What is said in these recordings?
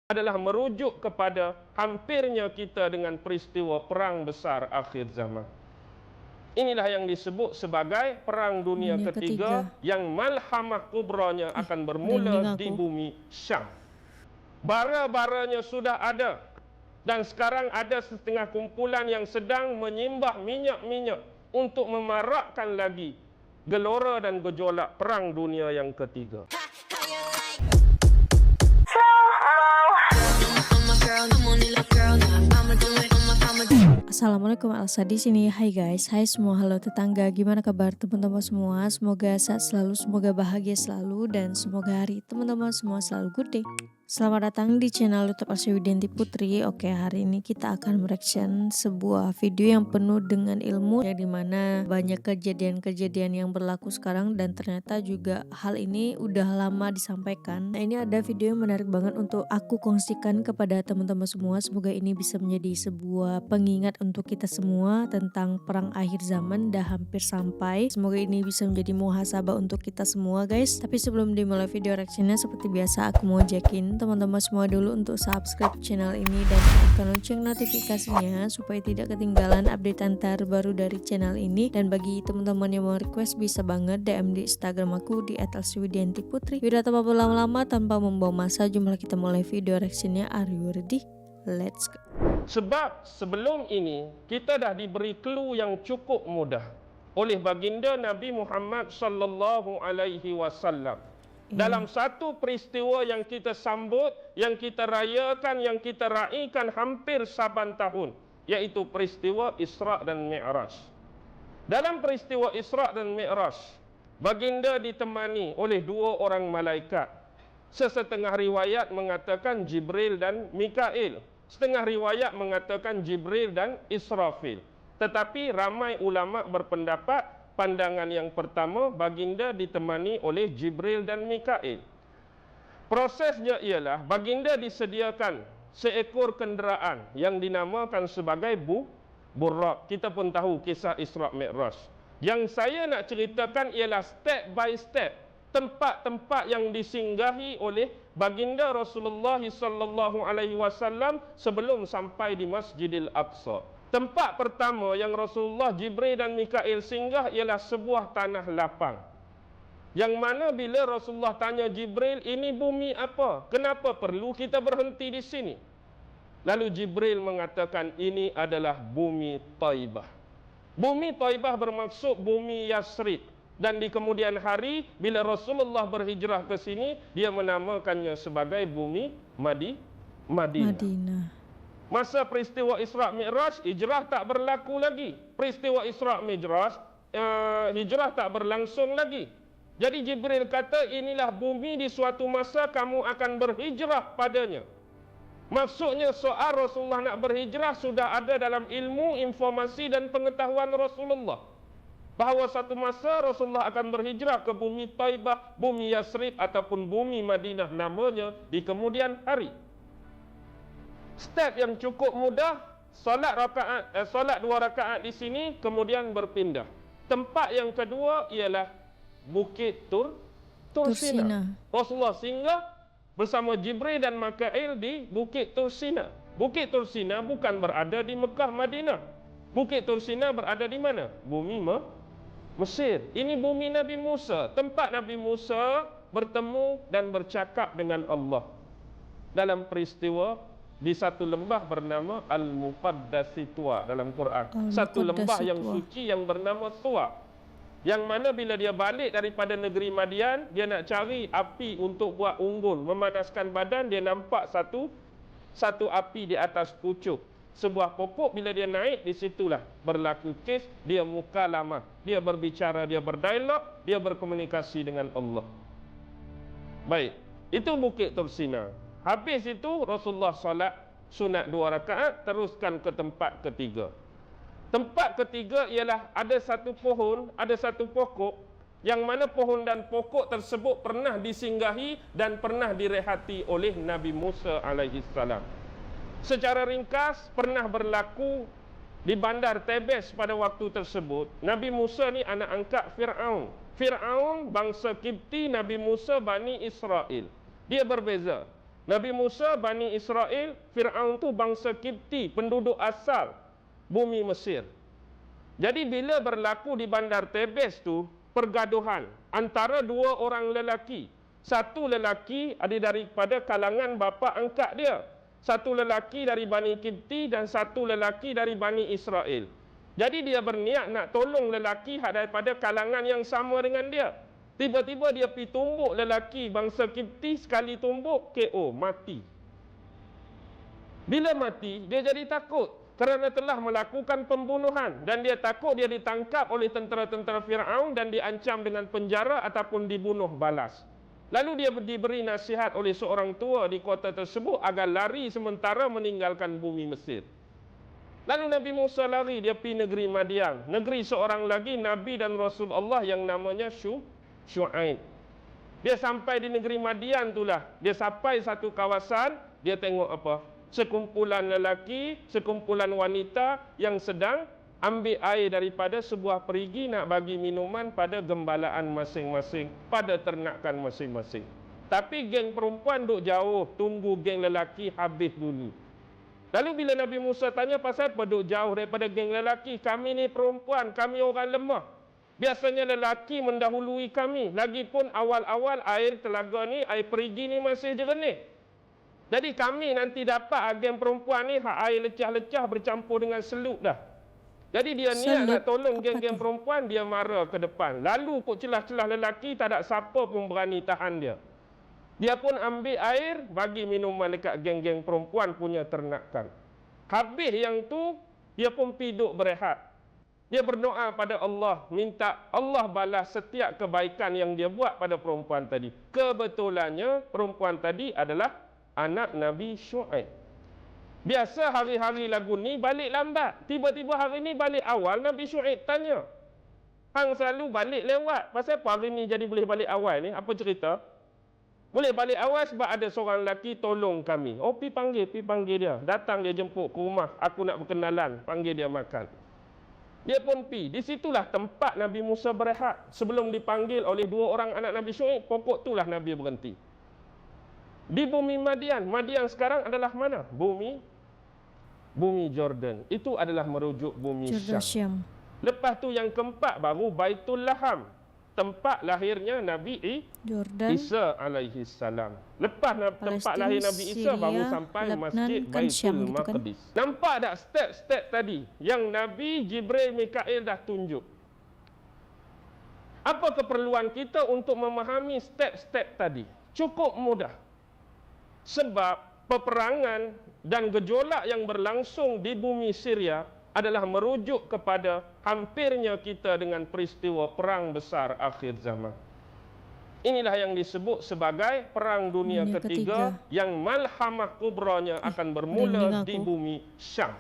adalah merujuk kepada hampirnya kita dengan peristiwa perang besar akhir zaman. Inilah yang disebut sebagai Perang Dunia Ketiga yang malhamah kubranya akan bermula di bumi Syam. Bara-baranya sudah ada dan sekarang ada setengah kumpulan yang sedang menyimbah minyak-minyak untuk memarakkan lagi gelora dan gejolak Perang Dunia yang Ketiga. Assalamualaikum, Elsa di sini. Hai guys, hai semua, halo tetangga. Gimana kabar teman-teman semua? Semoga sehat selalu, semoga bahagia selalu, dan semoga hari teman-teman semua selalu good day. Selamat datang di channel YouTube Elsa Widianti Putri. Oke, hari ini kita akan mereaction sebuah video yang penuh dengan ilmu, yang dimana banyak kejadian-kejadian yang berlaku sekarang dan ternyata juga hal ini udah lama disampaikan. Nah, ini ada video yang menarik banget untuk aku kongsikan kepada teman-teman semua. Semoga ini bisa menjadi sebuah pengingat untuk kita semua tentang perang akhir zaman dah hampir sampai. Semoga ini bisa menjadi muhasabah untuk kita semua guys. Tapi sebelum dimulai video reactionnya, seperti biasa aku mau ajakin teman-teman semua dulu untuk subscribe channel ini dan aktifkan lonceng notifikasinya supaya tidak ketinggalan update terbaru dari channel ini. Dan bagi teman-teman yang mau request bisa banget DM di Instagram aku di @elswidiantiputri. Tidak tanpa berlama-lama, tanpa membawa masa, jumlah kita mulai video reactionnya. Are you ready? Let's go. Sebab sebelum ini kita dah diberi clue yang cukup mudah oleh baginda Nabi Muhammad sallallahu alaihi wasallam. Dalam satu peristiwa yang kita sambut, yang kita rayakan, yang kita raikan hampir saban tahun, yaitu peristiwa Isra dan Mi'raj. Dalam peristiwa Isra dan Mi'raj, baginda ditemani oleh dua orang malaikat. Sesetengah riwayat mengatakan Jibril dan Mikail. Setengah riwayat mengatakan Jibril dan Israfil. Tetapi ramai ulama berpendapat pandangan yang pertama, baginda ditemani oleh Jibril dan Mikail. Prosesnya ialah baginda disediakan seekor kenderaan yang dinamakan sebagai Buraq. Kita pun tahu kisah Isra Mi'raj. Yang saya nak ceritakan ialah step by step tempat-tempat yang disinggahi oleh baginda Rasulullah sallallahu alaihi wasallam sebelum sampai di Masjidil Aqsa. Tempat pertama yang Rasulullah, Jibril dan Mikail singgah ialah sebuah tanah lapang. Yang mana bila Rasulullah tanya Jibril, ini bumi apa? Kenapa perlu kita berhenti di sini? Lalu Jibril mengatakan ini adalah bumi Taibah. Bumi Taibah bermaksud bumi Yasrib. Dan di kemudian hari bila Rasulullah berhijrah ke sini, dia menamakannya sebagai bumi Madinah. Masa peristiwa Isra Mi'raj, hijrah tak berlaku lagi. Peristiwa Isra Mi'raj, hijrah tak berlangsung lagi. Jadi Jibril kata, inilah bumi di suatu masa kamu akan berhijrah padanya. Maksudnya soal Rasulullah nak berhijrah sudah ada dalam ilmu, informasi dan pengetahuan Rasulullah. Bahawa satu masa Rasulullah akan berhijrah ke bumi Taibah, bumi Yasrib ataupun bumi Madinah namanya di kemudian hari. Step yang cukup mudah, solat 2 rakaat di sini kemudian berpindah. Tempat yang kedua ialah Bukit Tursina. Rasulullah singgah bersama Jibril dan Mikail di Bukit Tursina. Bukit Tursina bukan berada di Mekah, Madinah. Bukit Tursina berada di mana? Bumi Mesir. Ini bumi Nabi Musa. Tempat Nabi Musa bertemu dan bercakap dengan Allah dalam peristiwa di satu lembah bernama Al-Muqaddasi Tuwa dalam Quran. Satu lembah yang suci yang bernama Tuwa. Yang mana bila dia balik daripada negeri Madian, dia nak cari api untuk buat unggul, memanaskan badan, dia nampak satu api di atas pucuk. Sebuah pokok, bila dia naik, di situlah berlaku kes, dia mukalamah. Dia berbicara, dia berdialog, dia berkomunikasi dengan Allah. Baik, itu Bukit Tursina. Habis itu Rasulullah salat sunat 2 rakaat, teruskan ke tempat ketiga. Tempat ketiga ialah ada satu pohon, ada satu pokok, yang mana pohon dan pokok tersebut pernah disinggahi dan pernah direhati oleh Nabi Musa alaihi salam. Secara ringkas, pernah berlaku di bandar Tebes pada waktu tersebut. Nabi Musa ni anak angkat Fir'aun. Fir'aun bangsa Kipti, Nabi Musa Bani Israel. Dia berbeza. Nabi Musa, Bani Israel, Fir'aun tu bangsa Kipti, penduduk asal bumi Mesir. Jadi bila berlaku di Bandar Tebes tu, pergaduhan antara dua orang lelaki. Satu lelaki ada daripada kalangan bapa angkat dia. Satu lelaki dari Bani Kipti dan satu lelaki dari Bani Israel. Jadi dia berniat nak tolong lelaki daripada kalangan yang sama dengan dia. Tiba-tiba dia pergi tumbuk lelaki bangsa Kipti, sekali tumbuk, KO, mati. Bila mati, dia jadi takut kerana telah melakukan pembunuhan dan dia takut dia ditangkap oleh tentera-tentera Fir'aun dan diancam dengan penjara ataupun dibunuh balas. Lalu dia diberi nasihat oleh seorang tua di kota tersebut agar lari sementara meninggalkan bumi Mesir. Lalu Nabi Musa lari, dia pergi negeri Madian, negeri seorang lagi Nabi dan Rasul Allah yang namanya Syu'aib. Dia sampai di negeri Madian itulah. Dia sampai satu kawasan, dia tengok apa? Sekumpulan lelaki, sekumpulan wanita yang sedang ambil air daripada sebuah perigi nak bagi minuman pada gembalaan masing-masing, pada ternakan masing-masing. Tapi geng perempuan duk jauh, tunggu geng lelaki habis dulu. Lalu bila Nabi Musa tanya pasal apa duk jauh daripada geng lelaki, kami ni perempuan, kami orang lemah. Biasanya lelaki mendahului kami. Lagipun awal-awal air telaga ni, air perigi ni masih jernih. Jadi kami nanti dapat geng perempuan ni air lecah-lecah bercampur dengan seluk dah. Jadi dia niat nak tolong geng-geng perempuan, dia mara ke depan. Lalu kok celah-celah lelaki, tak ada siapa pun berani tahan dia. Dia pun ambil air, bagi minuman dekat geng-geng perempuan punya ternakan. Habis yang tu, dia pun pergi duduk berehat. Dia berdoa pada Allah, minta Allah balas setiap kebaikan yang dia buat pada perempuan tadi. Kebetulannya perempuan tadi adalah anak Nabi Syu'aib. Biasa hari-hari lagu ni balik lambat. Tiba-tiba hari ni balik awal, Nabi Syu'aib tanya. Hang selalu balik lewat. Pasal apa hari ni jadi boleh balik awal ni? Apa cerita? Boleh balik awal sebab ada seorang lelaki tolong kami. Oh, pergi panggil dia. Datang dia jemput ke rumah. Aku nak berkenalan. Panggil dia makan. Dia pun pergi. Di situlah tempat Nabi Musa berehat. Sebelum dipanggil oleh dua orang anak Nabi Syu'aib, pokok itulah Nabi berhenti. Di bumi Madian. Madian sekarang adalah mana? Bumi Jordan. Itu adalah merujuk bumi Syam. Lepas tu yang keempat baru Baitul Laham. Tempat lahirnya Nabi Isa alaihi salam. Lepas tempat lahir Nabi Isa baru sampai Masjid Baitul Maqdis. Nampak tak step-step tadi yang Nabi Jibril Mikail dah tunjuk? Apa keperluan kita untuk memahami step-step tadi? Cukup mudah. Sebab peperangan dan gejolak yang berlangsung di bumi Syria adalah merujuk kepada hampirnya kita dengan peristiwa perang besar akhir zaman. Inilah yang disebut sebagai Perang Dunia Ketiga yang malhamah kubranya akan bermula di bumi Syam.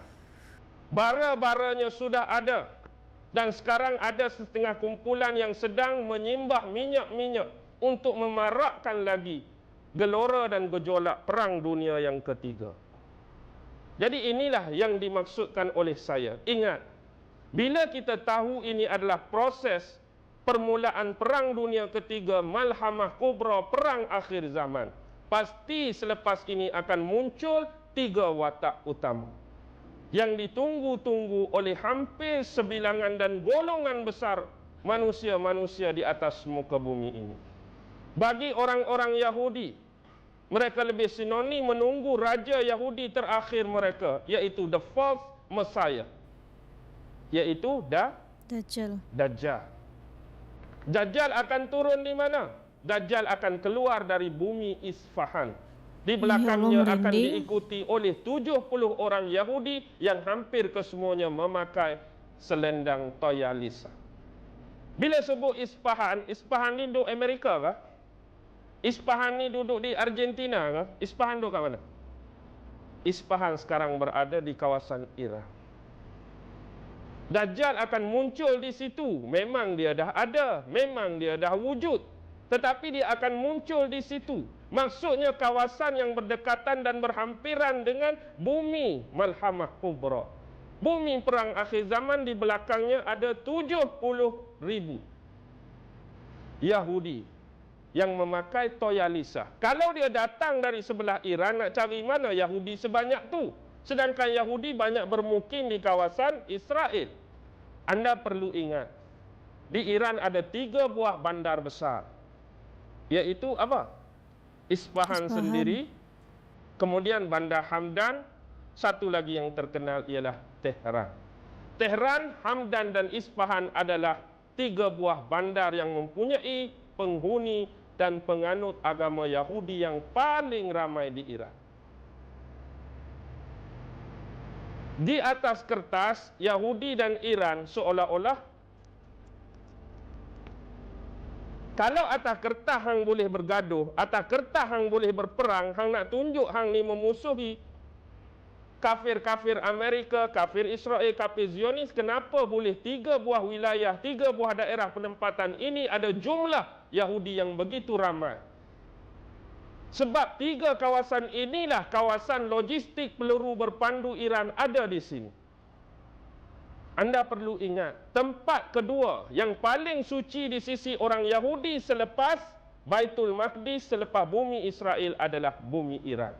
Bara-baranya sudah ada dan sekarang ada setengah kumpulan yang sedang menyimbah minyak-minyak untuk memarakkan lagi gelora dan gejolak Perang Dunia yang Ketiga. Jadi inilah yang dimaksudkan oleh saya. Ingat, bila kita tahu ini adalah proses permulaan Perang Dunia Ketiga, malhamah kubra, perang akhir zaman, pasti selepas ini akan muncul tiga watak utama yang ditunggu-tunggu oleh hampir sebilangan dan golongan besar manusia-manusia di atas muka bumi ini. Bagi orang-orang Yahudi, mereka lebih sinonim menunggu raja Yahudi terakhir mereka, iaitu the false Messiah, iaitu Dajjal. Dajjal akan turun di mana? Dajjal akan keluar dari bumi Isfahan. Di belakangnya akan diikuti oleh 70 orang Yahudi yang hampir kesemuanya memakai selendang Toyalisa. Bila sebut Isfahan, Isfahan ni duduk Amerika kah? Isfahan ni duduk di Argentina kah? Isfahan duduk kat mana? Isfahan sekarang berada di kawasan Iran. Dajjal akan muncul di situ. Memang dia dah ada, memang dia dah wujud. Tetapi dia akan muncul di situ. Maksudnya kawasan yang berdekatan dan berhampiran dengan bumi malhamah kubra. Bumi perang akhir zaman, di belakangnya ada 70,000 Yahudi yang memakai toyalisa. Kalau dia datang dari sebelah Iran, nak cari mana Yahudi sebanyak tu? Sedangkan Yahudi banyak bermukim di kawasan Israel. Anda perlu ingat, di Iran ada 3 buah bandar besar. Iaitu apa? Isfahan sendiri, kemudian Bandar Hamdan, satu lagi yang terkenal ialah Tehran. Tehran, Hamdan dan Isfahan adalah 3 buah bandar yang mempunyai penghuni dan penganut agama Yahudi yang paling ramai di Iran. Di atas kertas, Yahudi dan Iran seolah-olah, kalau atas kertas hang boleh bergaduh, atas kertas hang boleh berperang, hang nak tunjuk hang ni memusuhi kafir-kafir Amerika, kafir Israel, kafir Zionis, kenapa boleh 3 buah wilayah, 3 buah daerah penempatan ini ada jumlah Yahudi yang begitu ramai? Sebab 3 kawasan inilah kawasan logistik peluru berpandu Iran ada di sini. Anda perlu ingat, tempat kedua yang paling suci di sisi orang Yahudi selepas Baitul Maqdis, selepas bumi Israel adalah bumi Iran.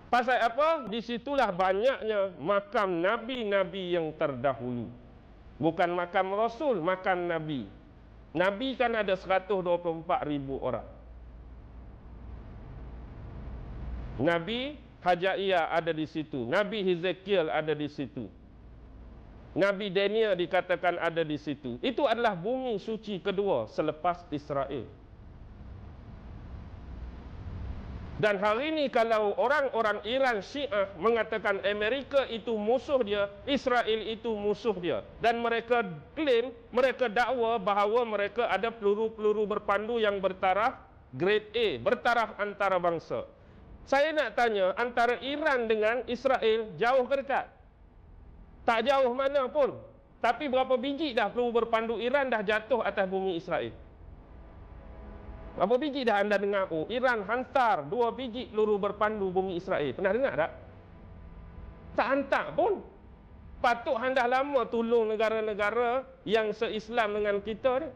Pasal apa? Di situlah banyaknya makam nabi-nabi yang terdahulu. Bukan makam Rasul, makam nabi. Nabi kan ada 124,000 orang. Nabi Hajaiyah ada di situ. Nabi Hezekiel ada di situ. Nabi Daniel dikatakan ada di situ. Itu adalah bumi suci kedua selepas Israel. Dan hari ini kalau orang-orang Iran Syiah mengatakan Amerika itu musuh dia, Israel itu musuh dia, dan mereka klaim, mereka dakwa bahawa mereka ada peluru-peluru berpandu yang bertaraf grade A, bertaraf antarabangsa. Saya nak tanya, antara Iran dengan Israel jauh ke dekat? Tak jauh mana pun. Tapi berapa biji dah peluru berpandu Iran dah jatuh atas bumi Israel? Berapa biji dah anda dengar? Oh, Iran hantar 2 biji peluru berpandu bumi Israel. Pernah dengar tak? Tak hantar pun. Patut anda lama tolong negara-negara yang se-Islam dengan kita ni.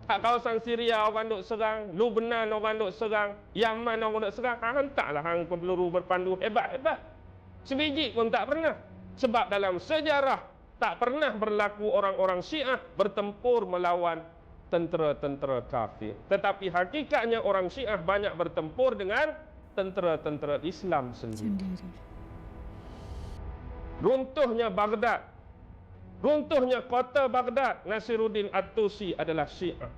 Kat kawasan Syria orang duk serang, Lebanon orang duk serang, Yaman orang duk serang, hantarlah hang peluru berpandu hebat-hebat. Sebiji pun tak pernah. Sebab dalam sejarah tak pernah berlaku orang-orang Syiah bertempur melawan tentera-tentera kafir. Tetapi hakikatnya orang Syiah banyak bertempur dengan tentera-tentera Islam sendiri. Runtuhnya Baghdad, runtuhnya kota Baghdad, Nasiruddin At-Tusi adalah Syiah.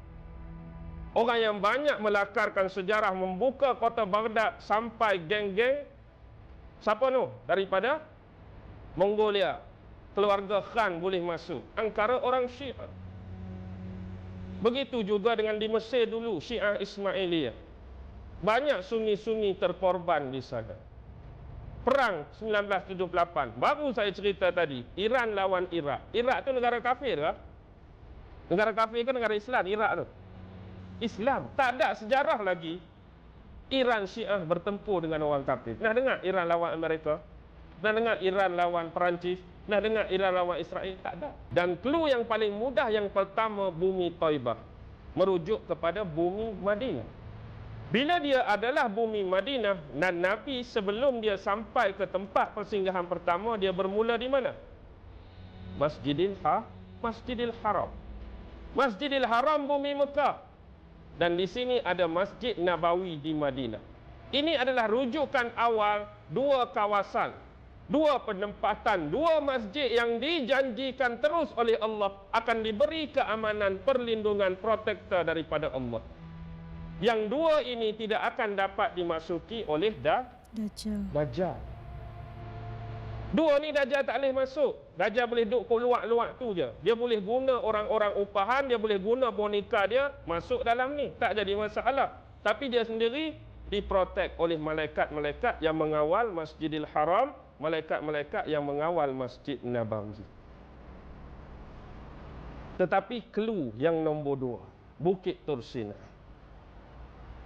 Orang yang banyak melakarkan sejarah membuka kota Baghdad sampai geng-geng siapa tu? Daripada Mongolia, keluarga Khan boleh masuk. Angkara orang Syiah. Begitu juga dengan di Mesir dulu, Syiah Ismailiyah. Banyak sunni-sunni terkorban di sana. Perang 1978, baru saya cerita tadi, Iran lawan Iraq. Iraq tu negara kafir ke? Negara kafir ke negara Islam, Iraq tu? Islam. Tak ada sejarah lagi Iran Syiah bertempur dengan orang kafir. Pernah dengar Iran lawan Amerika? Pernah dengar Iran lawan Perancis? Pernah dengar Iran lawan Israel? Tak ada. Dan clue yang paling mudah yang pertama, bumi Taibah, merujuk kepada bumi Madinah. Bila dia adalah bumi Madinah, dan Nabi sebelum dia sampai ke tempat persinggahan pertama, dia bermula di mana? Masjidil Haram. Masjidil Haram bumi Mekah. Dan di sini ada Masjid Nabawi di Madinah. Ini adalah rujukan awal 2 kawasan, 2 penempatan, 2 masjid yang dijanjikan terus oleh Allah akan diberi keamanan, perlindungan, protektor daripada Allah. Yang 2 ini tidak akan dapat dimasuki oleh Dajjal. 2 ni Dajjal tak boleh masuk. Dajjal boleh duduk luar tu je. Dia boleh guna orang-orang upahan, dia boleh guna boneka dia masuk dalam ni. Tak jadi masalah. Tapi dia sendiri diprotek oleh malaikat-malaikat yang mengawal Masjidil Haram, malaikat-malaikat yang mengawal Masjid Nabawi. Tetapi clue yang nombor 2, Bukit Tursina.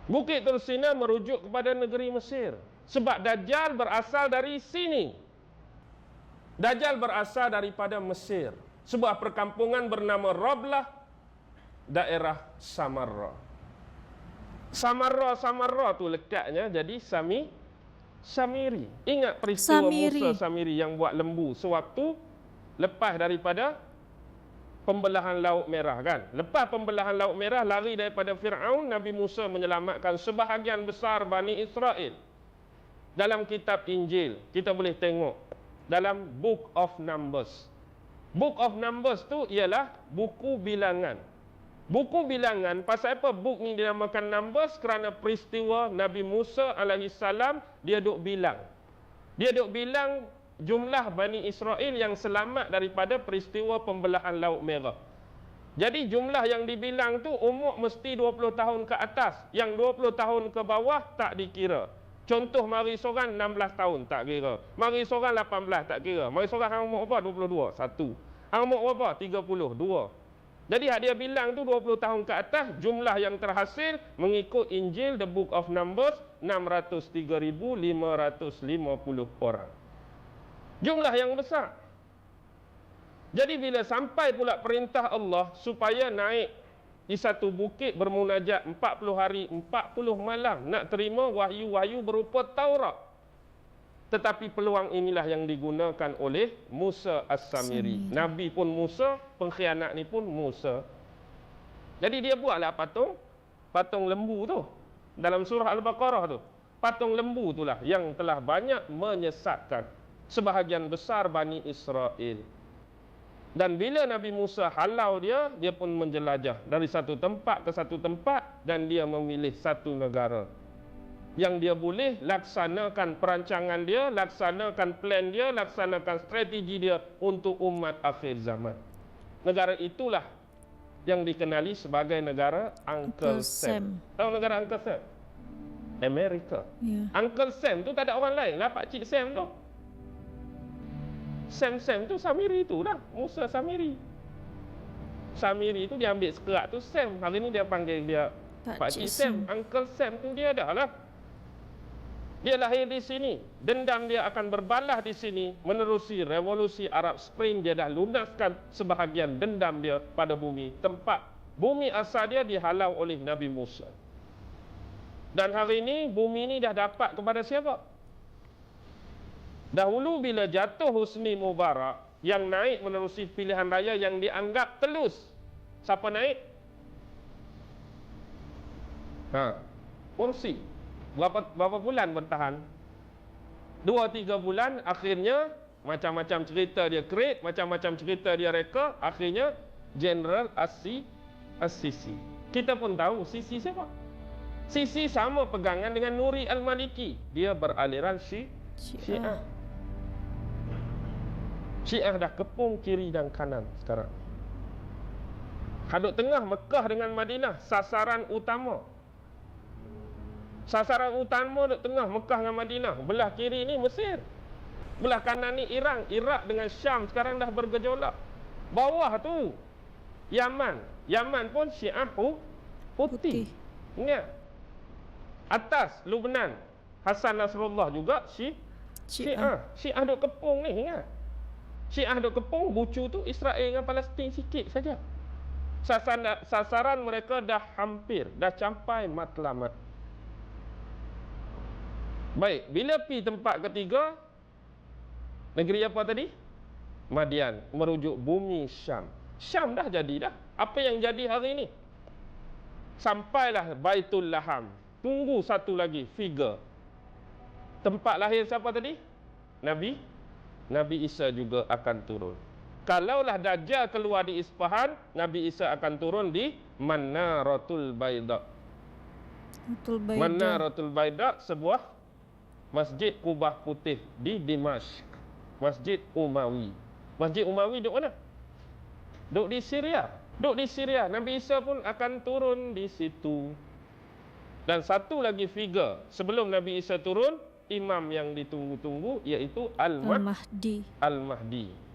Bukit Tursina merujuk kepada negeri Mesir. Sebab Dajjal berasal dari sini. Dajjal berasal daripada Mesir. Sebuah perkampungan bernama Rablah, daerah Samarra. Samarra tu lekatnya jadi Samiri. Ingat peristiwa Samiri. Musa Samiri yang buat lembu sewaktu lepas daripada pembelahan Laut Merah kan. Lepas pembelahan Laut Merah, lari daripada Firaun, Nabi Musa menyelamatkan sebahagian besar Bani Israel. Dalam kitab Injil kita boleh tengok dalam Book of Numbers. Book of Numbers tu ialah buku bilangan. Buku bilangan, pasal apa book ni dinamakan Numbers? Kerana peristiwa Nabi Musa alaihissalam dia duk bilang. Dia duk bilang jumlah Bani Israel yang selamat daripada peristiwa pembelahan Laut Merah. Jadi jumlah yang dibilang tu umur mesti 20 tahun ke atas. Yang 20 tahun ke bawah tak dikira. Contoh mari seorang 16 tahun tak kira. Mari seorang 18 tak kira. Mari seorang hang umur berapa? 22. Satu. Hang umur berapa? 30. Dua. Jadi hak dia bilang tu 20 tahun ke atas, jumlah yang terhasil mengikut Injil The Book of Numbers 603,550 orang. Jumlah yang besar. Jadi bila sampai pula perintah Allah supaya naik di satu bukit bermunajat 40 hari 40 malam nak terima wahyu-wahyu berupa Taurat. Tetapi peluang inilah yang digunakan oleh Musa As-Samiri. Nabi pun Musa, pengkhianat ni pun Musa. Jadi dia buatlah patung lembu tu. Dalam surah Al-Baqarah tu. Patung lembu itulah yang telah banyak menyesatkan sebahagian besar Bani Israel. Dan bila Nabi Musa halau dia pun menjelajah dari satu tempat ke satu tempat dan dia memilih satu negara yang dia boleh laksanakan perancangan dia, laksanakan plan dia, laksanakan strategi dia untuk umat akhir zaman. Negara itulah yang dikenali sebagai negara Uncle Sam. Tahu negara Uncle Sam? Amerika. Yeah. Uncle Sam tu tak ada orang lain lah, Pak Cik Sam tu. Sam tu Samiri tu lah, Musa Samiri. Samiri tu dia ambil sekerat tu Sam. Hari ni dia panggil dia Pak Cik Sam. Uncle Sam tu dia dah lah. Dia lahir di sini. Dendam dia akan berbalah di sini. Menerusi revolusi Arab Spring, dia dah lunaskan sebahagian dendam dia pada bumi. Tempat bumi asal dia dihalau oleh Nabi Musa. Dan hari ini bumi ini dah dapat kepada siapa? Dahulu bila jatuh Husni Mubarak, yang naik menerusi pilihan raya yang dianggap telus. Siapa naik? Mursi. Berapa bulan bertahan? 2-3 bulan, akhirnya macam-macam cerita dia create, macam-macam cerita dia reka, akhirnya General As-Sisi. Kita pun tahu Sisi siapa? Sisi sama pegangan dengan Nuri Al-Maliki. Dia beraliran Syiah. Syiah dah kepung kiri dan kanan sekarang. Hadut tengah Mekah dengan Madinah, sasaran utama. Sasaran utama di tengah Mekah dengan Madinah. Belah kiri ni Mesir. Belah kanan ni Iran. Iraq dengan Syam sekarang dah bergejolak. Bawah tu Yaman. Yaman pun Syiah putih. Ingat. Atas Lubnan. Hasan Nasrullah juga Syiah. Syiah duk kepung ni, ingat. Syiah duk kepung, bucu tu Israel dengan Palestin sikit saja. Sasaran mereka dah hampir, dah capai matlamat. Baik, bila pi tempat ketiga, negeri apa tadi? Madian, merujuk bumi Syam. Syam dah jadi dah. Apa yang jadi hari ini? Sampailah Baitul Laham. Tunggu satu lagi figure. Tempat lahir siapa tadi? Nabi Isa juga akan turun. Kalaulah Dajjal keluar di Isfahan, Nabi Isa akan turun di Manaratul Baida. Manaratul Baida, sebuah Masjid Kubah Putih di Dimashq. Masjid Umawi. Masjid Umawi duduk mana? Duduk di Syria. Nabi Isa pun akan turun di situ. Dan satu lagi figure sebelum Nabi Isa turun, imam yang ditunggu-tunggu, iaitu Al-Mahdi.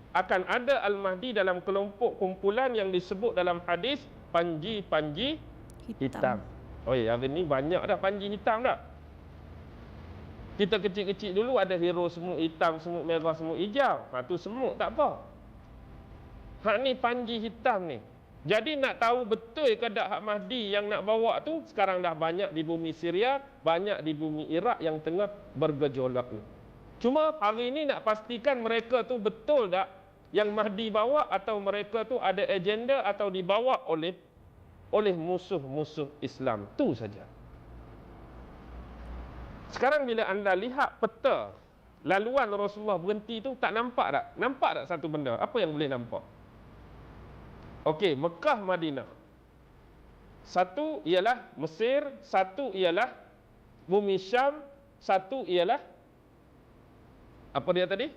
Akan ada Al-Mahdi dalam kelompok kumpulan yang disebut dalam hadis panji-panji hitam. Oh ya, hari ni banyak dah panji hitam dah. Kita kecil-kecil dulu ada hero semut hitam, semut merah, semut hijau. Tu semut tak apa. Hak ni panji hitam ni. Jadi nak tahu betul ke tak Hak Mahdi yang nak bawa tu sekarang dah banyak di bumi Syria, banyak di bumi Iraq yang tengah bergejolak ni. Cuma hari ini nak pastikan mereka tu betul tak yang Mahdi bawa atau mereka tu ada agenda atau dibawa oleh musuh-musuh Islam. Tu saja. Sekarang bila anda lihat peta laluan Rasulullah berhenti tu, tak nampak tak? Nampak tak satu benda? Apa yang boleh nampak? Okey, Mekah, Madinah. Satu ialah Mesir, satu ialah bumi Syam, satu ialah apa dia tadi?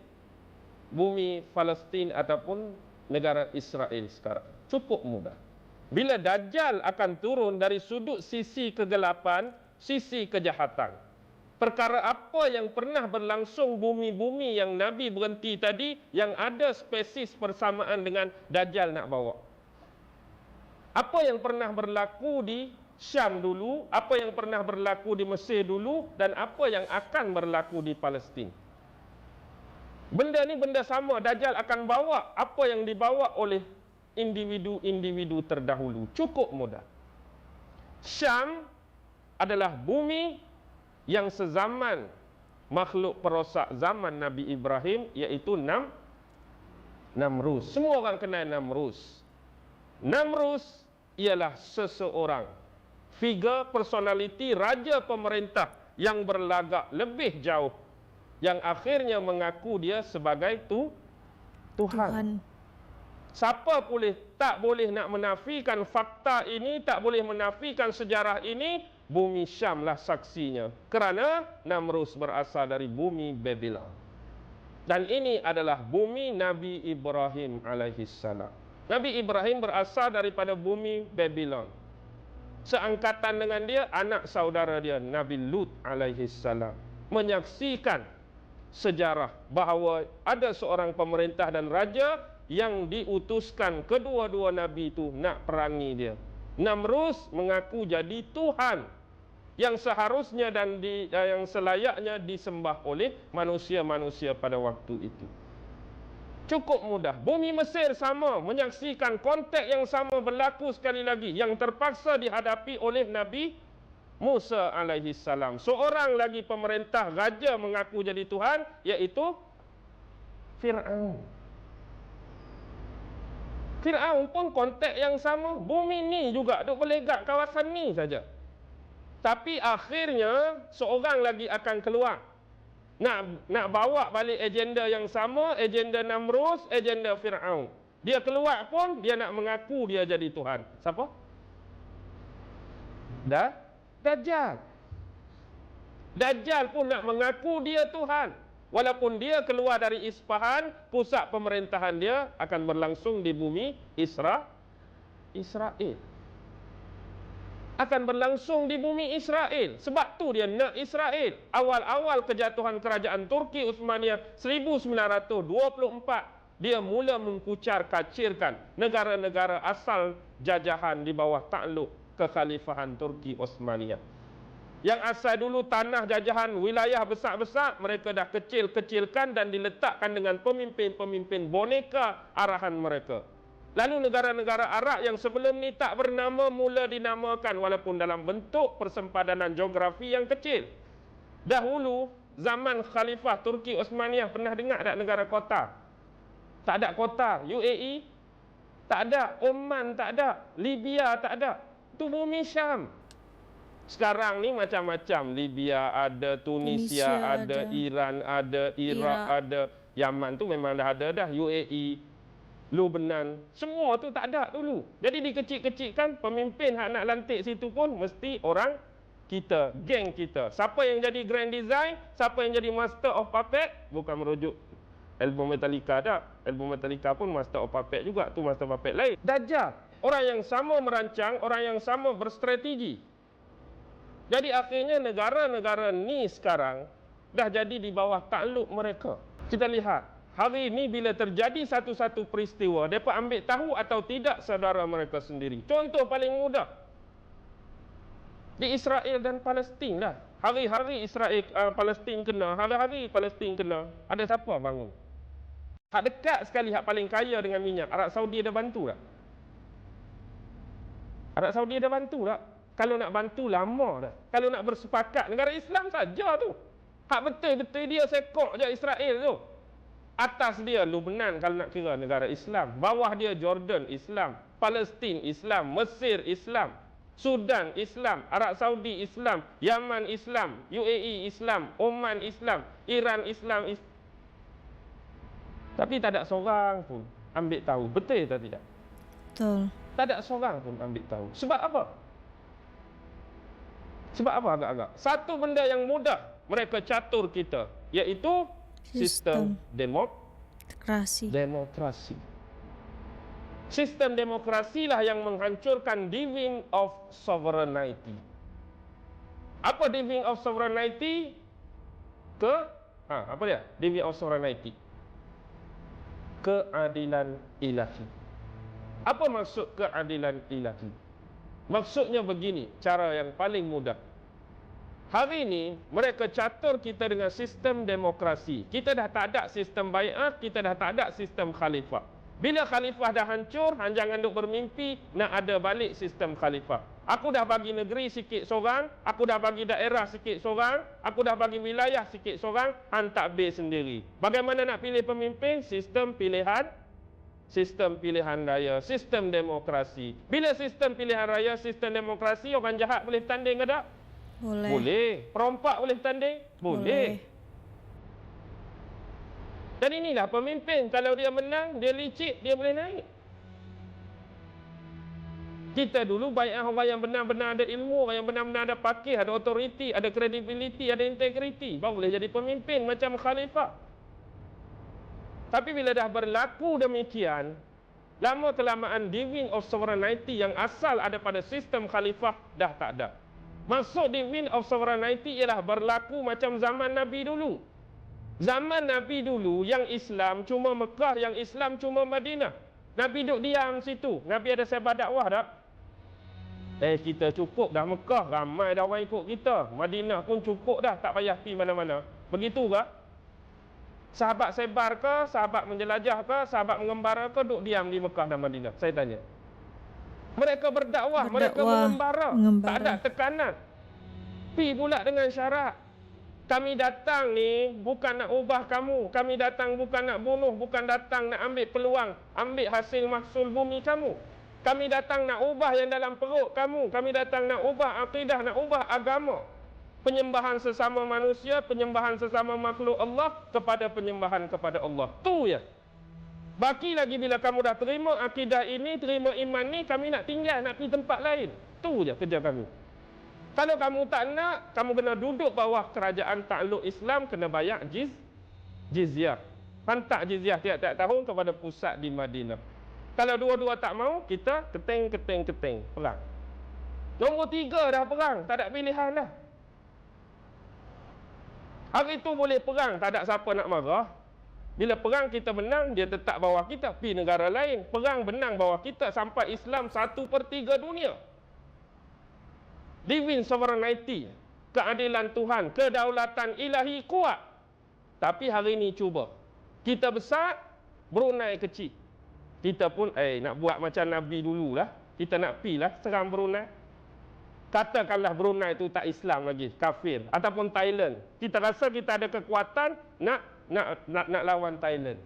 Bumi Palestin ataupun negara Israel sekarang. Cukup mudah. Bila Dajjal akan turun dari sudut sisi kegelapan, sisi kejahatan. Perkara apa yang pernah berlangsung bumi-bumi yang Nabi berhenti tadi, yang ada spesies persamaan dengan Dajjal nak bawa. Apa yang pernah berlaku di Syam dulu, apa yang pernah berlaku di Mesir dulu, dan apa yang akan berlaku di Palestin. Benda ni benda sama, Dajjal akan bawa apa yang dibawa oleh individu-individu terdahulu. Cukup mudah. Syam adalah bumi yang sezaman makhluk perosak zaman Nabi Ibrahim, iaitu Namrus. Semua orang kenal Namrus. Namrus ialah seseorang figure personality raja pemerintah yang berlagak lebih jauh, yang akhirnya mengaku dia sebagai Tuhan. Siapa tak boleh nak menafikan fakta ini, tak boleh menafikan sejarah ini. Bumi Syam lah saksinya, kerana Namrus berasal dari bumi Babylon. Dan ini adalah bumi Nabi Ibrahim alaihissalam. Nabi Ibrahim berasal daripada bumi Babylon. Seangkatan dengan dia anak saudara dia Nabi Lut alaihissalam. Menyaksikan sejarah bahawa ada seorang pemerintah dan raja yang diutuskan kedua-dua Nabi itu nak perangi dia. Namrus mengaku jadi Tuhan yang seharusnya dan yang selayaknya disembah oleh manusia-manusia pada waktu itu. Cukup mudah. Bumi Mesir sama, menyaksikan konteks yang sama berlaku sekali lagi, yang terpaksa dihadapi oleh Nabi Musa alaihissalam. Seorang lagi pemerintah raja mengaku jadi Tuhan, iaitu Fir'aun. Fir'aun pun konteks yang sama, bumi ni juga duk berlegak kawasan ni saja. Tapi akhirnya seorang lagi akan keluar. Nak bawa balik agenda yang sama, agenda Namrus, agenda Fir'aun. Dia keluar pun dia nak mengaku dia jadi Tuhan. Siapa? Dajjal. Dajjal pun nak mengaku dia Tuhan. Walaupun dia keluar dari Isfahan, pusat pemerintahan dia akan berlangsung di bumi Israel. Akan berlangsung di bumi Israel. Sebab tu dia nak Israel. Awal-awal kejatuhan kerajaan Turki Uthmaniyah 1924, dia mula mengkucar-kacirkan negara-negara asal jajahan di bawah takluk kekhalifahan Turki Uthmaniyah. Yang asal dulu tanah jajahan wilayah besar-besar, mereka dah kecil-kecilkan dan diletakkan dengan pemimpin-pemimpin boneka arahan mereka. Lalu negara-negara Arab yang sebelum ni tak bernama mula dinamakan, walaupun dalam bentuk persempadanan geografi yang kecil. Dahulu zaman Khalifah Turki Uthmaniyah, pernah dengar tak negara Qatar? Tak ada Qatar. UAE tak ada. Oman tak ada. Libya tak ada. Itu bumi Syam. Sekarang ni macam-macam. Libya ada, Tunisia ada, Iran ada, Iraq ada, Yaman tu memang dah ada dah, UAE, Lebanon, semua tu tak ada dulu. Jadi dikecil-kecilkan, pemimpin hak nak lantik situ pun mesti orang kita, geng kita. Siapa yang jadi grand design, siapa yang jadi master of puppet, bukan merujuk album Metallica dah. Album Metallica pun master of puppet juga, tu master puppet lain. Dajjal, orang yang sama merancang, orang yang sama berstrategi. Jadi akhirnya negara-negara ni sekarang dah jadi di bawah takluk mereka. Kita lihat hari ini bila terjadi satu-satu peristiwa, mereka ambil tahu atau tidak saudara mereka sendiri. Contoh paling mudah, di Israel dan Palestin lah. Hari-hari Israel Palestin kena, hari-hari Palestin kena. Ada siapa bangun? Hak dekat sekali, hak paling kaya dengan minyak, Arab Saudi ada bantu tak? Arab Saudi ada bantu tak? Kalau nak bantu lama dah. Kalau nak bersepakat negara Islam saja tu. Hak betul-betul dia sekok je Israel tu. Atas dia Lubnan kalau nak kira negara Islam. Bawah dia Jordan Islam, Palestin Islam, Mesir Islam, Sudan Islam, Arab Saudi Islam, Yaman Islam, UAE Islam, Oman Islam, Iran Islam. Tapi tak ada seorang pun ambil tahu. Betul atau tidak? Betul. Tak ada seorang pun ambil tahu. Sebab apa? Sebab apa agak-agak? Satu benda yang mudah mereka catur kita, iaitu sistem demokrasi. Sistem demokrasi lah yang menghancurkan diving of sovereignty. Apa diving of sovereignty? Apa dia? Diving of sovereignty. Keadilan ilahi. Apa maksud keadilan ilahi? Maksudnya begini, cara yang paling mudah. Hari ini mereka catur kita dengan sistem demokrasi. Kita dah tak ada sistem baiat, kita dah tak ada sistem khalifah. Bila khalifah dah hancur, jangan duk bermimpi nak ada balik sistem khalifah. Aku dah bagi negeri sikit seorang, aku dah bagi daerah sikit seorang, aku dah bagi wilayah sikit seorang, hang takbir sendiri. Bagaimana nak pilih pemimpin? Sistem pilihan raya, sistem demokrasi. Bila sistem pilihan raya, sistem demokrasi, orang jahat boleh bertanding ke tak? Boleh. Perompak boleh bertanding? Boleh. Dan inilah pemimpin. Kalau dia menang, dia licik, dia boleh naik. Kita dulu banyak orang yang benar-benar ada ilmu, orang yang benar-benar ada pakih, ada authority, ada credibility, ada integrity, baru boleh jadi pemimpin macam khalifah. Tapi bila dah berlaku demikian, lama kelamaan diving of sovereignty yang asal ada pada sistem khalifah dah tak ada. Maksud diving of sovereignty ialah berlaku macam zaman Nabi dulu. Zaman Nabi dulu yang Islam cuma Mekah, yang Islam cuma Madinah. Nabi duduk diam situ. Nabi ada sebar dakwah tak? Kita cukup dah Mekah, ramai dah orang ikut kita. Madinah pun cukup dah, tak payah pergi mana-mana. Begitu ke? Sahabat sebar ke, sahabat menjelajah ke, sahabat mengembara ke, duduk diam di Mekah dan Madinah? Saya tanya. Mereka berdakwah, mereka mengembara. Tak ada tekanan. Pergi pula dengan syarat. Kami datang ni bukan nak ubah kamu. Kami datang bukan nak bunuh, bukan datang nak ambil peluang, ambil hasil mahsul bumi kamu. Kami datang nak ubah yang dalam perut kamu. Kami datang nak ubah akidah, nak ubah agama. Penyembahan sesama manusia, penyembahan sesama makhluk Allah kepada penyembahan kepada Allah. Tu ya. Baki lagi bila kamu dah terima akidah ini, terima iman ni, kami nak tinggal, nak pergi tempat lain. Tu je kerja kami. Kalau kamu tak nak, kamu kena duduk bawah kerajaan takluk Islam, kena bayar jizyah. Hantar jizyah tiap-tiap tahun kepada pusat di Madinah. Kalau dua-dua tak mau, kita keteng, perang. Nombor 3 dah perang, tak ada pilihan dah. Hari itu boleh perang, tak ada siapa nak marah. Bila perang kita menang, dia tetap bawah kita, pergi negara lain. Perang benang bawah kita sampai Islam 1/3 dunia. Divine sovereignty, keadilan Tuhan, kedaulatan ilahi kuat. Tapi hari ini cuba. Kita besar, Brunei kecil. Kita pun nak buat macam Nabi dululah. Kita nak pergilah serang Brunei. Katakanlah Brunei itu tak Islam lagi, kafir. Ataupun Thailand. Kita rasa kita ada kekuatan nak lawan Thailand.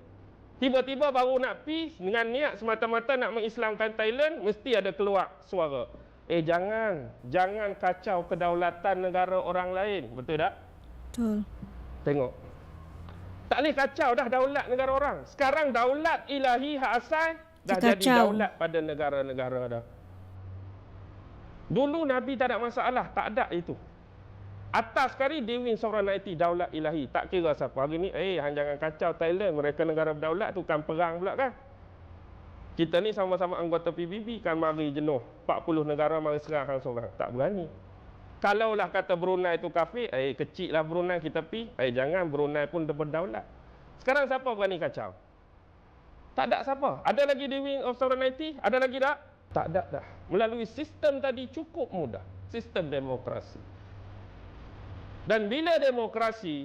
Tiba-tiba baru nak pergi dengan niat semata-mata nak mengislamkan Thailand, mesti ada keluar suara. Jangan kacau kedaulatan negara orang lain. Betul tak? Betul. Tengok. Tak boleh kacau dah daulat negara orang. Sekarang daulat ilahi hak asal dah jadi daulat pada negara-negara dah. Dulu Nabi tak ada masalah, tak ada itu. Atas sekali divine sovereignty, daulat ilahi. Tak kira siapa. Hari ni, jangan kacau Thailand. Mereka negara berdaulat tu kan perang pula kan. Kita ni sama-sama anggota PBB kan mari jenuh. 40 negara mari serang hang seorang. Tak berani. Kalaulah kata Brunei itu kafir, kecil lah Brunei kita pi. Jangan, Brunei pun berdaulat. Sekarang siapa berani kacau? Tak ada siapa. Ada lagi divine of sovereignty? Ada lagi tak? Tak ada dah. Melalui sistem tadi cukup mudah. Sistem demokrasi. Dan bila demokrasi,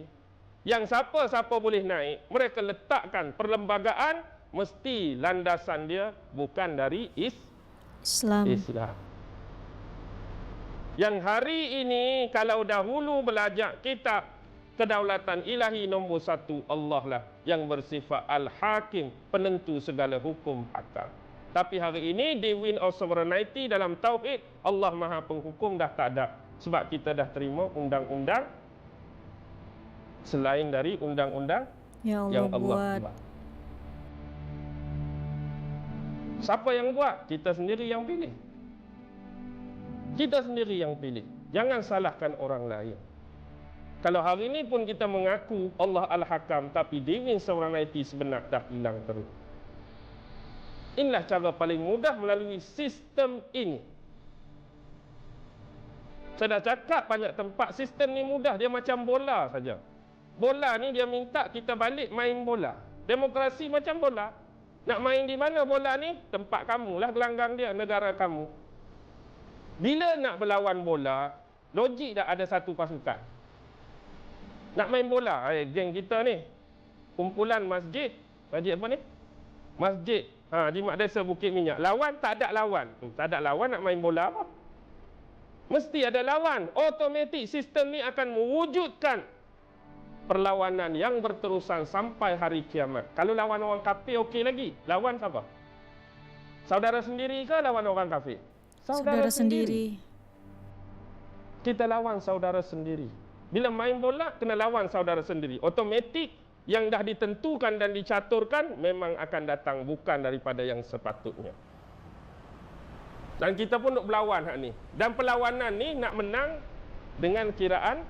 yang siapa-siapa boleh naik, mereka letakkan perlembagaan, mesti landasan dia bukan dari Islam. Yang hari ini kalau dahulu belajar kitab kedaulatan ilahi nombor 1, Allah lah yang bersifat Al-Hakim, penentu segala hukum akal. Tapi hari ini Divine of Sovereignty dalam Tauhid, Allah Maha Penghukum dah tak ada. Sebab kita dah terima undang-undang selain dari undang-undang yang Allah buat. Siapa yang buat? Kita sendiri yang pilih. Kita sendiri yang pilih. Jangan salahkan orang lain. Kalau hari ini pun kita mengaku Allah Al-Hakam, tapi Divine Sovereignty sebenar dah hilang terus. Inilah cara paling mudah melalui sistem ini. Saya dah cakap banyak tempat, sistem ni mudah. Dia macam bola saja. Bola ni dia minta kita balik main bola. Demokrasi macam bola. Nak main di mana bola ni? Tempat kamu lah, gelanggang dia, negara kamu. Bila nak berlawan bola, logik dah ada satu pasukan. Nak main bola, geng kita ni, kumpulan masjid apa ni? Masjid di Mak Desa Bukit Minyak. Lawan tak ada lawan. Tak ada lawan nak main bola apa? Mesti ada lawan. Automatik sistem ni akan mewujudkan perlawanan yang berterusan sampai hari kiamat. Kalau lawan orang kafir okey lagi. Lawan siapa? Saudara sendiri ke lawan orang kafir? Saudara sendiri. Kita lawan saudara sendiri. Bila main bola, kena lawan saudara sendiri. Automatik yang dah ditentukan dan dicaturkan memang akan datang, bukan daripada yang sepatutnya. Dan kita pun nak berlawan hak ni. Dan perlawanan ni nak menang dengan kiraan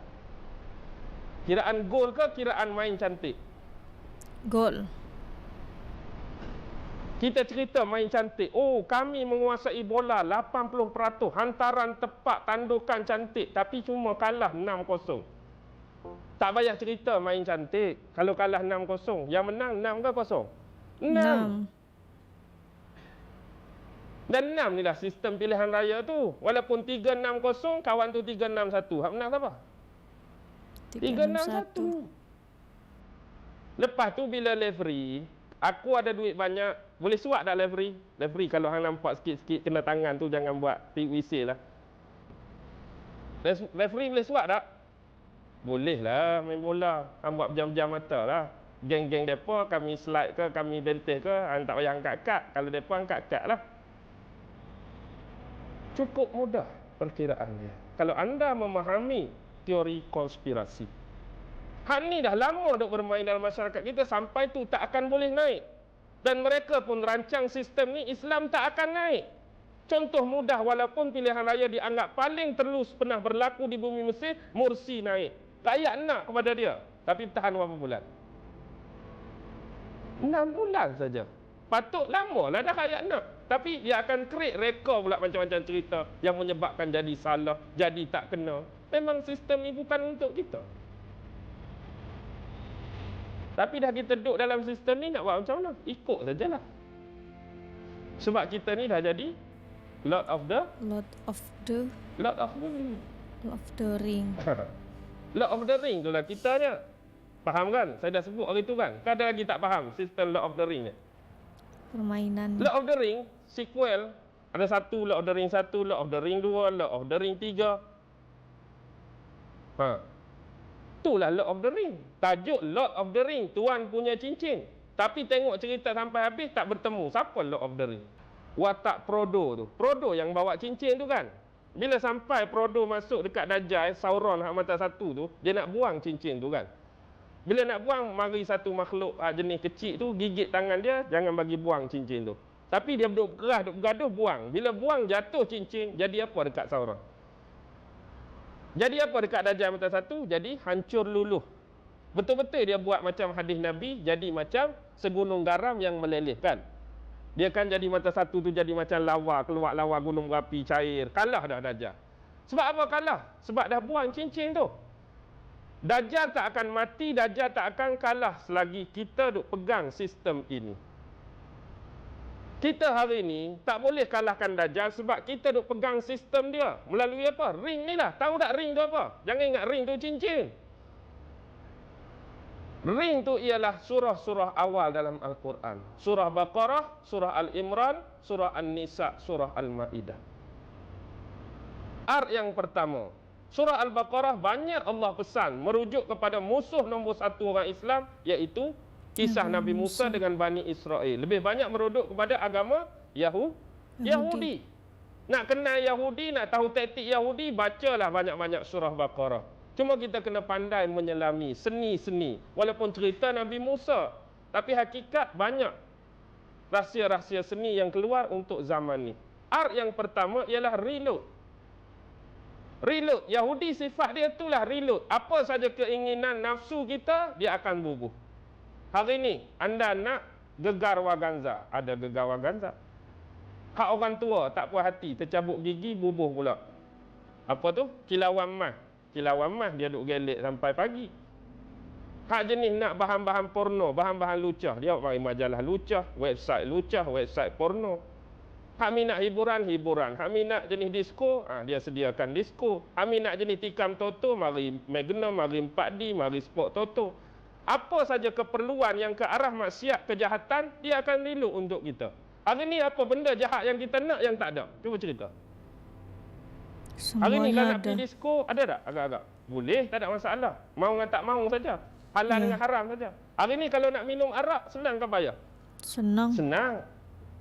gol ke kiraan main cantik? Gol. Kita cerita main cantik. Oh, kami menguasai bola 80%. Hantaran tepat, tandukan cantik. Tapi cuma kalah 6-0. Tak payah cerita main cantik. Kalau kalah 6-0. Yang menang 6 ke 0? 6. Dan 6 ni lah sistem pilihan raya tu. Walaupun 3-6-0, kawan tu 3-6-1. Hak menang siapa? 3-6-1. Lepas tu bila referee, aku ada duit banyak, boleh suap tak referee? Referee kalau hang nampak sikit-sikit kena tangan tu jangan buat whistle lah. Referee boleh suap tak? Boleh lah main bola. Hang buat pejam-pejam mata lah. Geng-geng depa kami slide ke, kami benteh ke, hang tak payah angkat-angkat. Kalau depa angkat-angkat lah. Cukup mudah perkiraan dia. Kalau anda memahami teori konspirasi. Hak ni dah lama duk bermain dalam masyarakat kita, sampai tu tak akan boleh naik. Dan mereka pun rancang sistem ni, Islam tak akan naik. Contoh mudah, walaupun pilihan raya dianggap paling terus pernah berlaku di bumi Mesir, Morsi naik. Rakyat nak kepada dia. Tapi tahan berapa bulan? 6 bulan saja. Patut lama lah dah rakyat nak. Tapi dia akan create rekod pula macam-macam cerita yang menyebabkan jadi salah, jadi tak kena. Memang sistem ni bukan untuk kita. Tapi dah kita duduk dalam sistem ni, nak buat macam mana? Ikut sajalah. Sebab kita ni dah jadi Lord of the Ring. Lord of the Ring tu lah kita ni. Faham kan? Saya dah sebut hari tu kan? Kan ada lagi tak faham sistem Lord of the Ring ni? Permainan. Lord of the Ring, sequel. Ada satu Lord of the Ring 1, Lord of the Ring 2, Lord of the Ring 3. Itulah Lord of the Ring. Tajuk Lord of the Ring, Tuan punya cincin. Tapi tengok cerita sampai habis tak bertemu. Siapa Lord of the Ring? Watak Frodo tu. Frodo yang bawa cincin tu kan. Bila sampai Frodo masuk dekat Dajjal, Sauron hak mata satu tu, dia nak buang cincin tu kan. Bila nak buang, mari satu makhluk jenis kecil tu gigit tangan dia, jangan bagi buang cincin tu. Tapi dia duduk kerah, duduk bergaduh, buang. Bila buang, jatuh cincin, jadi apa dekat Sauron? Jadi apa dekat Dajjal mata satu? Jadi hancur luluh. Betul-betul dia buat macam hadis Nabi, jadi macam segunung garam yang meleleh kan. Dia kan jadi mata satu tu jadi macam lawa, keluar lawa gunung berapi cair. Kalah dah Dajjal. Sebab apa kalah? Sebab dah buang cincin tu. Dajjal tak akan mati, Dajjal tak akan kalah selagi kita duk pegang sistem ini. Kita hari ini tak boleh kalahkan Dajjal sebab kita duk pegang sistem dia. Melalui apa? Ring ni lah. Tahu tak ring tu apa? Jangan ingat ring tu cincin. Ring tu ialah surah-surah awal dalam Al-Quran. Surah Baqarah, Surah Al-Imran, Surah An-Nisa, Surah Al-Ma'idah. Art yang pertama, surah Al-Baqarah banyak Allah pesan merujuk kepada musuh nombor satu orang Islam, iaitu kisah Nabi Musa dengan Bani Israel. Lebih banyak merujuk kepada agama Yahudi. Nak kenal Yahudi, nak tahu taktik Yahudi, bacalah banyak-banyak surah Baqarah. Cuma kita kena pandai menyelami seni-seni. Walaupun cerita Nabi Musa, tapi hakikat banyak rahsia-rahsia seni yang keluar untuk zaman ni. Art yang pertama ialah reload. Reload. Yahudi sifat dia itulah reload. Apa saja keinginan nafsu kita, dia akan bubuh. Hari ni, anda nak gegar waganza. Ada gegar waganza. Hak orang tua, tak puas hati, tercabuk gigi, bubuh pula. Apa tu? Kilauan mas. Kilauan mas, dia duk gelek sampai pagi. Hak jenis nak bahan-bahan porno, bahan-bahan lucah. Dia mari majalah lucah, website porno. Hak minat hiburan. Hak minat jenis disko, dia sediakan disko. Hak minat jenis tikam toto, mari Magnum, mari 4D, mari Sport Toto. Apa saja keperluan yang ke arah maksiat, kejahatan, dia akan reload untuk kita. Hari ni apa benda jahat yang kita nak yang tak ada? Cuba cerita. Hari ni kalau nak pergi disko, ada tak agak-agak? Boleh, tak ada masalah. Mau dengan tak mau saja. Halal dengan haram saja. Hari ni kalau nak minum arak, senang ke payah? Senang.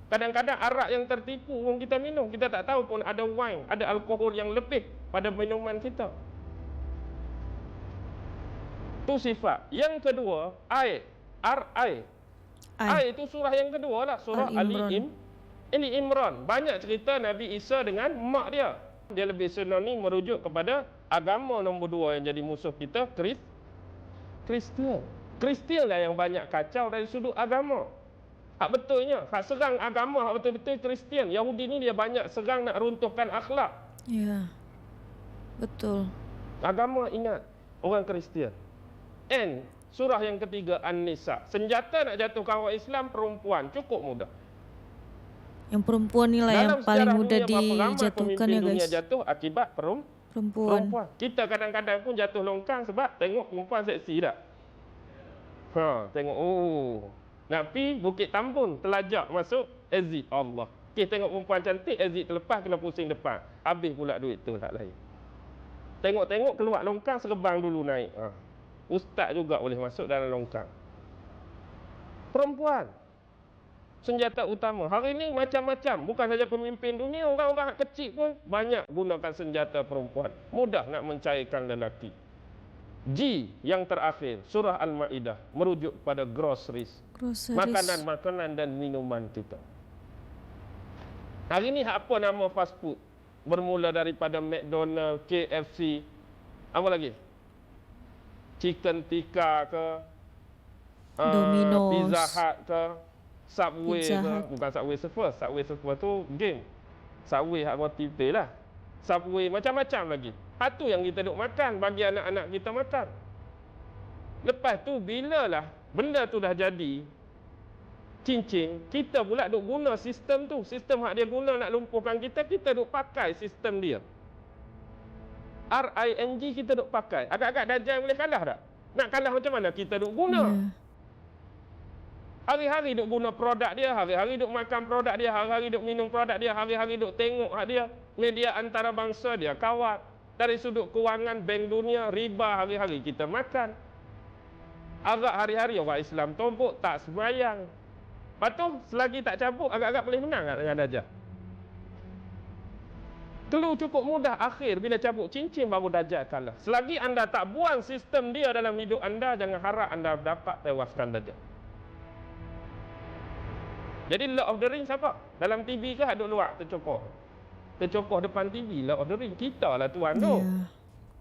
Kadang-kadang arak yang tertipu pun kita minum. Kita tak tahu pun ada wine, ada alkohol yang lebih pada minuman kita. Itu sifat. Yang kedua, air. Air itu surah yang kedua lah. Surah Ali Imran. Banyak cerita Nabi Isa dengan mak dia. Dia lebih sinonim merujuk kepada agama nombor dua yang jadi musuh kita, Kristian. Kristian lah yang banyak kacau dari sudut agama. Hak betulnya, hak serang agama, hak betul-betul Kristian. Yahudi ni dia banyak serang nak runtuhkan akhlak. Ya, betul. Agama ingat, orang Kristian. Surah yang ketiga An-Nisa. Senjata nak jatuhkan orang Islam perempuan, cukup mudah. Yang perempuan ni lah yang paling mudah dijatuhkan ya guys. Dunia jatuh akibat perempuan. Kita kadang-kadang pun jatuh longkang sebab tengok perempuan seksi tak? Tengok nak pergi Bukit Tambun, telajak masuk exit Allah. Tengok perempuan cantik, exit terlepas kena pusing depan. Habis pula duit tu tak lain. Tengok-tengok keluar longkang serebang dulu naik. Ustaz juga boleh masuk dalam longkang. Perempuan senjata utama. Hari ini macam-macam. Bukan saja pemimpin dunia, orang-orang kecil pun banyak gunakan senjata perempuan. Mudah nak mencairkan lelaki. G yang terakhir, surah Al-Ma'idah, merujuk pada groceries. Makanan-makanan dan minuman kita. Hari ini apa nama fast food? Bermula daripada McDonald, KFC, apa lagi? Chicken tikka ke, Domino's, Pizza Hut ke, Subway ke, bukan Subway Surfer tu game. Subway hak roti betul lah. Subway macam-macam lagi. Hak tu yang kita duk makan, bagi anak-anak kita makan. Lepas tu bilalah benda tu dah jadi cincin, kita pula duk guna sistem tu. Sistem hak dia guna nak lumpuhkan kita, kita duk pakai sistem dia. RING kita duk pakai. Agak-agak Dajjal boleh kalah tak? Nak kalah macam mana kita duk guna? Hari-hari duk guna produk dia, hari-hari duk makan produk dia, hari-hari duk minum produk dia, hari-hari duk tengok hak dia. Media antarabangsa dia kawat. Dari sudut kewangan bank dunia, riba hari-hari kita makan. Agak hari-hari orang Islam tombok, tak sembahyang. Lepas tu selagi tak cabut, agak-agak boleh menang tak dengan Dajjal? Clue cukup mudah. Akhir bila cabut cincin baru Dajjal kalah. Selagi anda tak buang sistem dia dalam hidup anda, jangan harap anda dapat tewaskan Dajjal. Jadi Lord of the Rings apa? Dalam TV ke duduk luar tercokoh depan TV. Lord of the Rings kita lah tuan tu.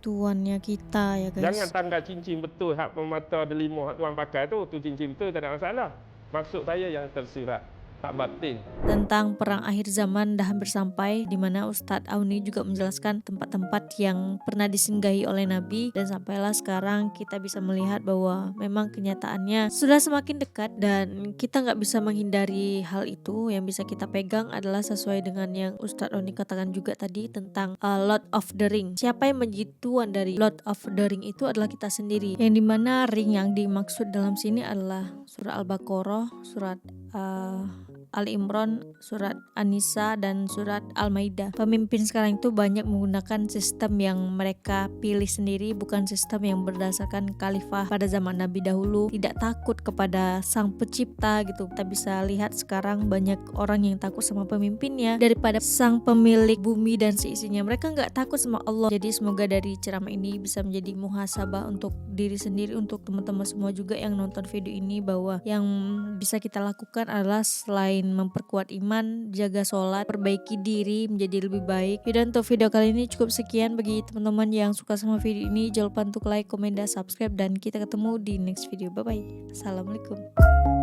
Tuannya kita ya guys. Jangan tanggal cincin betul hak pemata delima hak tuan pakai tu cincin betul, tak ada masalah. Maksud saya yang tersirat, tak batin. Tentang perang akhir zaman dah hampir sampai, di mana Ustadz Auni juga menjelaskan tempat-tempat yang pernah disinggahi oleh Nabi, dan sampailah sekarang kita bisa melihat bahwa memang kenyataannya sudah semakin dekat dan kita nggak bisa menghindari hal itu. Yang bisa kita pegang adalah sesuai dengan yang Ustadz Auni katakan juga tadi tentang Lord of the Ring. Siapa yang menjadi tuan dari Lord of the Ring itu adalah kita sendiri, yang dimana ring yang dimaksud dalam sini adalah surah Al-Baqarah, surat Ali Imran, surat An-Nisa, dan surat Al-Maidah. Pemimpin sekarang itu banyak menggunakan sistem yang mereka pilih sendiri, bukan sistem yang berdasarkan khalifah pada zaman Nabi dahulu, tidak takut kepada sang pencipta gitu. Kita bisa lihat sekarang banyak orang yang takut sama pemimpinnya daripada sang pemilik bumi dan seisinya. Mereka nggak takut sama Allah. Jadi semoga dari ceramah ini bisa menjadi muhasabah untuk diri sendiri, untuk teman-teman semua juga yang nonton video ini, bahwa yang bisa kita lakukan adalah selain memperkuat iman, jaga sholat, perbaiki diri menjadi lebih baik. Dan untuk video kali ini cukup sekian. Bagi teman-teman yang suka sama video ini, jangan lupa untuk like, komen, dan subscribe, dan kita ketemu di next video. Bye bye. Assalamualaikum.